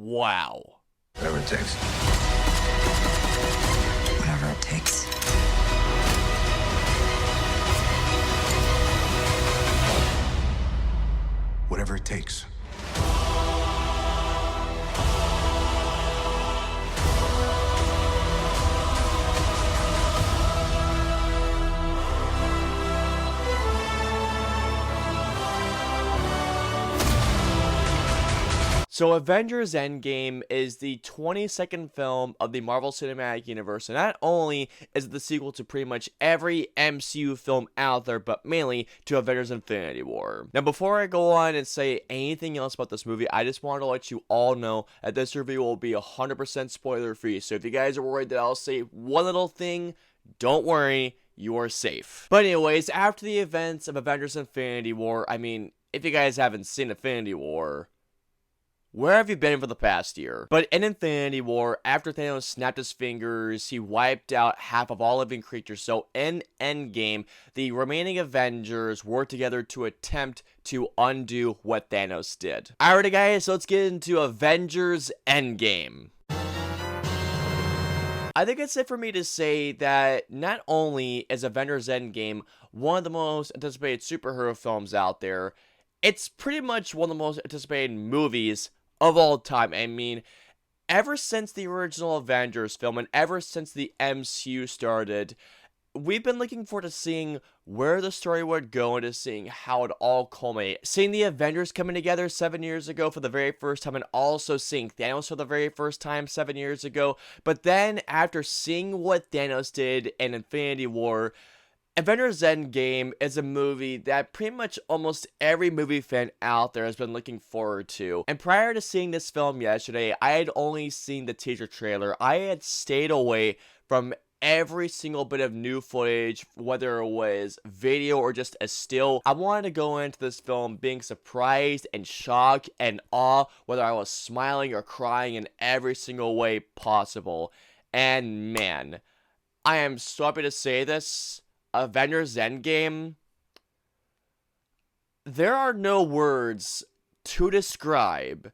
Wow. Whatever it takes. Whatever it takes. Whatever it takes. So Avengers Endgame is the 22nd film of the Marvel Cinematic Universe, and not only is it the sequel to pretty much every MCU film out there, but mainly to Avengers Infinity War. Now before I go on and say anything else about this movie, I just wanted to let you all know that this review will be 100% spoiler free, so if you guys are worried that I'll say one little thing, don't worry, you are safe. But anyways, after the events of Avengers Infinity War, I mean, if you guys haven't seen Infinity War, where have you been for the past year? But in Infinity War, after Thanos snapped his fingers, he wiped out half of all living creatures. So in Endgame, the remaining Avengers worked together to attempt to undo what Thanos did. Alrighty guys, so let's get into Avengers Endgame. I think it's safe for me to say that not only is Avengers Endgame one of the most anticipated superhero films out there, it's pretty much one of the most anticipated movies of all time. I mean, ever since the original Avengers film and ever since the MCU started, we've been looking forward to seeing where the story would go and to seeing how it all culminates. Seeing the Avengers coming together 7 years ago for the very first time, and also seeing Thanos for the very first time 7 years ago. But then after seeing what Thanos did in Infinity War, Avengers Endgame is a movie that pretty much almost every movie fan out there has been looking forward to. And prior to seeing this film yesterday, I had only seen the teaser trailer. I had stayed away from every single bit of new footage, whether it was video or just a still. I wanted to go into this film being surprised and shocked and awe, whether I was smiling or crying in every single way possible. And man, I am so happy to say this. Avengers Endgame, there are no words to describe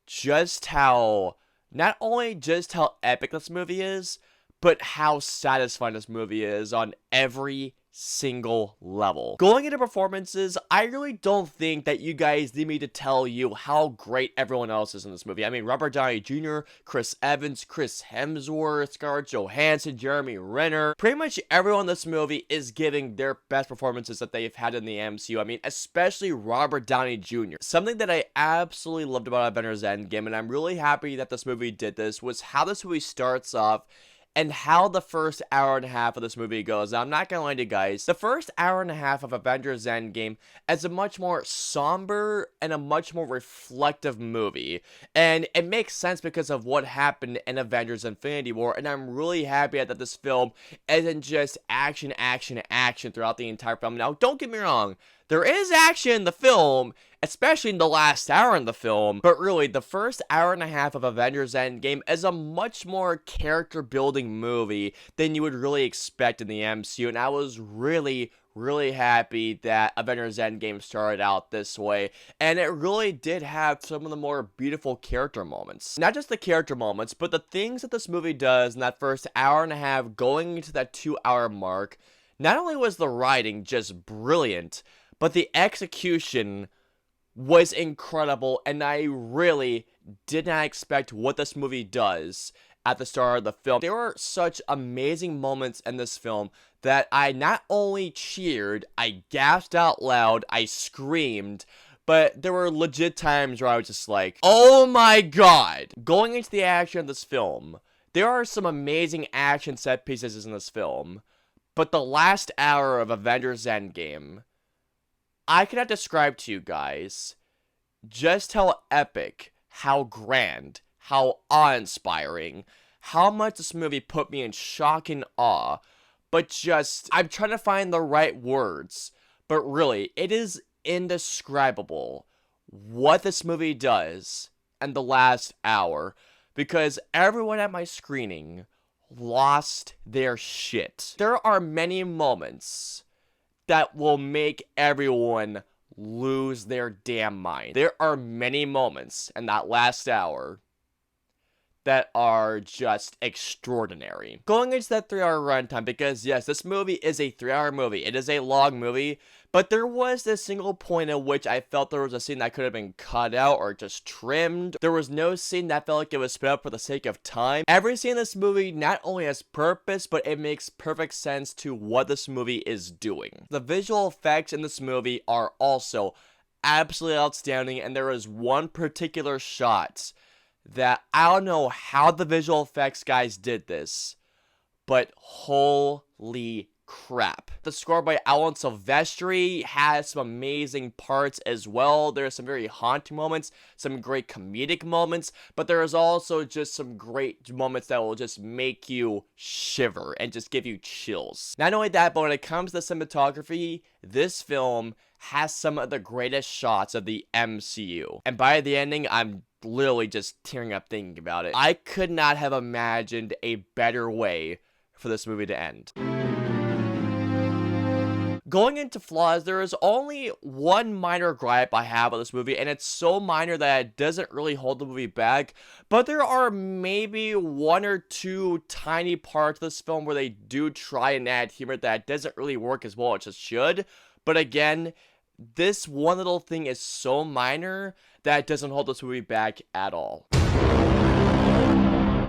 just how, not only just how epic this movie is, but how satisfying this movie is on every single level. Going into performances, I really don't think that you guys need me to tell you how great everyone else is in this movie. I mean, Robert Downey Jr., Chris Evans, Chris Hemsworth, Scarlett Johansson, Jeremy Renner. Pretty much everyone in this movie is giving their best performances that they've had in the MCU. I mean, especially Robert Downey Jr. Something that I absolutely loved about Avengers Endgame, and I'm really happy that this movie did this, was how this movie starts off and how the first hour and a half of this movie goes. Now, I'm not gonna lie to you guys, the first hour and a half of Avengers Endgame is a much more somber and a much more reflective movie. And it makes sense because of what happened in Avengers Infinity War, and I'm really happy that this film isn't just action, action, action throughout the entire film. Now, don't get me wrong, there is action in the film, especially in the last hour in the film, but really, the first hour and a half of Avengers Endgame is a much more character-building movie than you would really expect in the MCU, and I was really happy that Avengers Endgame started out this way, and it really did have some of the more beautiful character moments. Not just the character moments, but the things that this movie does in that first hour and a half going into that 2-hour mark. Not only was the writing just brilliant, but the execution was incredible, and I really did not expect what this movie does at the start of the film. There were such amazing moments in this film that I not only cheered, I gasped out loud, I screamed, but there were legit times where I was just like, oh my god! Going into the action of this film, there are some amazing action set pieces in this film, but the last hour of Avengers Endgame, I cannot describe to you guys just how epic, how grand, how awe-inspiring, how much this movie put me in shock and awe, but just, I'm trying to find the right words, but really, it is indescribable what this movie does in the last hour, because everyone at my screening lost their shit. There are many moments that will make everyone lose their damn mind. There are many moments in that last hour that are just extraordinary. Going into that 3-hour runtime, because yes, this movie is a 3-hour movie. It is a long movie, but there was this single point in which I felt there was a scene that could have been cut out or just trimmed. There was no scene that felt like it was sped up for the sake of time. Every scene in this movie not only has purpose, but it makes perfect sense to what this movie is doing. The visual effects in this movie are also absolutely outstanding, and there is one particular shot that I don't know how the visual effects guys did this, but holy crap. The score by Alan Silvestri has some amazing parts as well. There are some very haunting moments, some great comedic moments, but there is also just some great moments that will just make you shiver and just give you chills. Not only that, but when it comes to cinematography, this film has some of the greatest shots of the MCU. And by the ending, I'm literally just tearing up thinking about it. I could not have imagined a better way for this movie to end. Going into flaws, there is only one minor gripe I have with this movie, and it's so minor that it doesn't really hold the movie back, but there are maybe one or two tiny parts of this film where they do try and add humor that doesn't really work as well as it should. But again, this one little thing is so minor that it doesn't hold this movie back at all.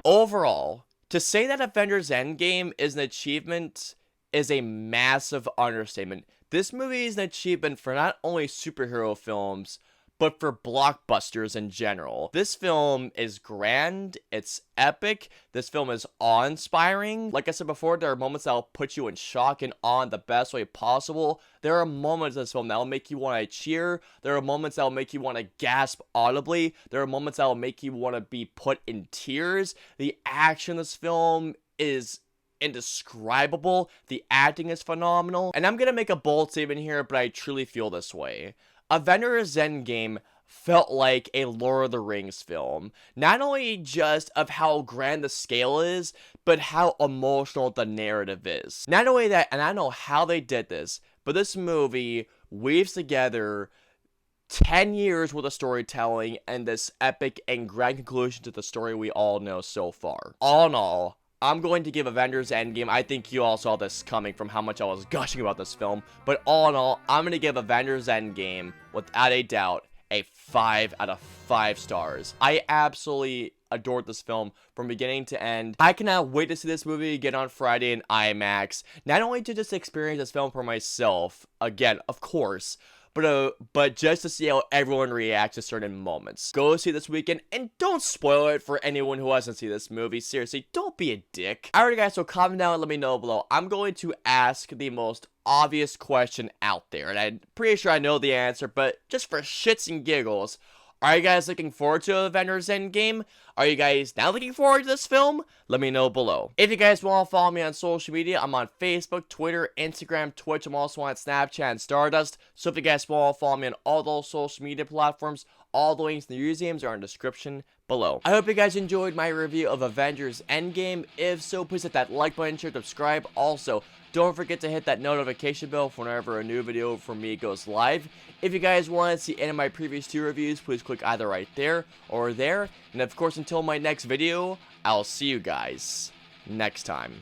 Overall, to say that Avengers Endgame is an achievement is a massive understatement. This movie is an achievement for not only superhero films, but for blockbusters in general. This film is grand, it's epic, this film is awe-inspiring. Like I said before, there are moments that will put you in shock and awe in the best way possible. There are moments in this film that will make you want to cheer. There are moments that will make you want to gasp audibly. There are moments that will make you want to be put in tears. The action in this film is indescribable. The acting is phenomenal. And I'm gonna make a bold statement here, but I truly feel this way. Avengers Endgame felt like a Lord of the Rings film. Not only just of how grand the scale is, but how emotional the narrative is. Not only that, and I don't know how they did this, but this movie weaves together 10 years worth of storytelling and this epic and grand conclusion to the story we all know so far. All in all, I'm going to give Avengers Endgame, I think you all saw this coming from how much I was gushing about this film, but all in all, I'm going to give Avengers Endgame, without a doubt, a 5 out of 5 stars. I absolutely adored this film from beginning to end. I cannot wait to see this movie again on Friday in IMAX, not only to just experience this film for myself, again, of course, but just to see how everyone reacts to certain moments. Go see this weekend, and don't spoil it for anyone who hasn't seen this movie. Seriously, don't be a dick. Alright guys, so comment down and let me know below. I'm going to ask the most obvious question out there, and I'm pretty sure I know the answer, but just for shits and giggles, are you guys looking forward to Avengers Endgame? Are you guys now looking forward to this film? Let me know below. If you guys want to follow me on social media, I'm on Facebook, Twitter, Instagram, Twitch. I'm also on Snapchat and Stardust. So if you guys want to follow me on all those social media platforms, all the links in the usernames are in the description below. I hope you guys enjoyed my review of Avengers Endgame. If so, please hit that like button, share, subscribe. Also, don't forget to hit that notification bell for whenever a new video from me goes live. If you guys want to see any of my previous 2 reviews, please click either right there or there. And of course, until my next video, I'll see you guys next time.